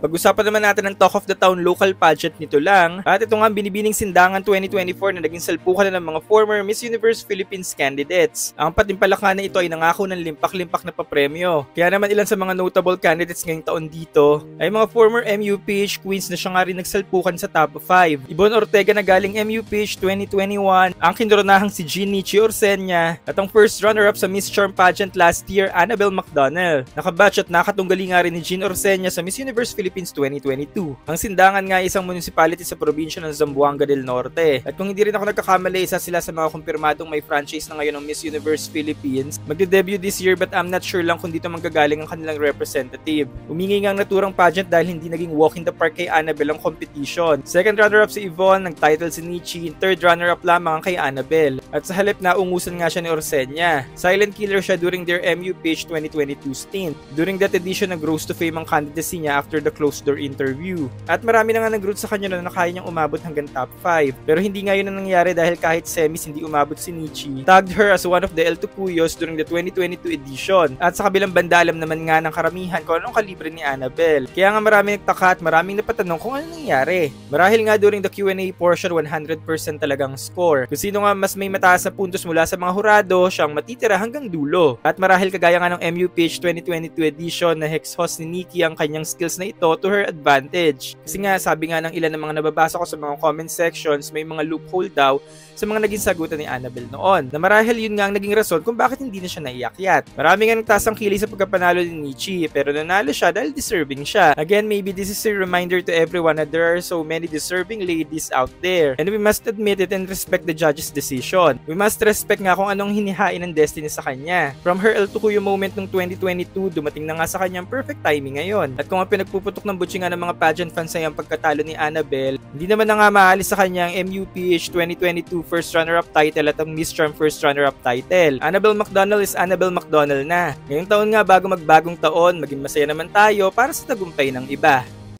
Pag-usapan naman natin ang talk of the town local pageant nito lang. At ito nga ang binibining sindangan 2024 na naging salpukan na ng mga former Miss Universe Philippines candidates. Ang patimpalakhan na ito ay nangako ng limpak-limpak na papremyo. Kaya naman ilan sa mga notable candidates ngayong taon dito ay mga former MUPH queens na siya nga rin nagsalpukan sa top 5. Yvonne Ortega na galing MUPH 2021, ang kinronahang si Jean Nichi Orsenia, at ang first runner-up sa Miss Charm pageant last year, Annabelle McDonald. Nakabatch at nakatunggali nga rin ni Jean Orsenia sa Miss Universe Philippines 2022. Ang sindangan nga ay isang municipality sa probinsya ng Zamboanga del Norte. At kung hindi rin ako nagkakamali, isa sila sa mga kumpirmadong may franchise na ngayon ng Miss Universe Philippines. Magde-debut this year but I'm not sure lang kung dito manggagaling ang kanilang representative. Umingi nga ang naturang pageant dahil hindi naging walk in the park kay Annabelle ang competition. Second runner-up si Yvonne, nag-title si Nichi, third runner-up lamang kay Annabelle. At sa halip na ungusan nga siya ni Orsenia. Silent killer siya during their MUPH 2022 stint. During that edition, nag-rose to fame ang candidacy niya after the closed-door interview. At marami na nga nag-root sa kanya na kaya niyang umabot hanggang top 5. Pero hindi nga yun ang nangyari dahil kahit semis hindi umabot si Nichi, tagged her as one of the El Tupuyos during the 2022 edition. At sa kabilang banda, alam naman nga ng karamihan kung anong kalibre ni Annabelle. Kaya nga marami nagtaka at maraming napatanong kung ano nangyari. Marahil nga during the Q&A portion, 100% talagang score. Kung sino nga mas may mataas na puntos mula sa mga hurado, siyang matitira hanggang dulo. At marahil kagaya nga ng MUPH 2022 edition na hex-host ni Nikki ang kanyang skills na ito to her advantage. Kasi nga, sabi nga ng ilan ng mga nababasa ko sa mga comment sections, may mga loophole daw sa mga naging sagutan ni Annabelle noon. Na marahil yun nga ang naging rason kung bakit hindi na siya naiakyat. Marami nga nagtaas ang kilay sa pagkapanalo ni Nichi, pero nanalo siya dahil deserving siya. Again, maybe this is a reminder to everyone that there are so many deserving ladies out there. And we must admit it and respect the judge's decision. We must respect nga kung anong hinihain ng destiny sa kanya. From her El Tucuyo moment nung 2022, dumating na nga sa kanyang perfect timing ngayon. At kung ang pinagpuputok ng butsi nga ng mga pageant fans ay ang pagkatalo ni Annabelle, hindi naman na nga maalis sa kanyang MUPH 2022 first runner-up title at ang Miss Charm first runner-up title. Annabelle McDonald is Annabelle McDonald na. Ngayong taon nga bago magbagong taon, maging masaya naman tayo para sa tagumpay ng iba.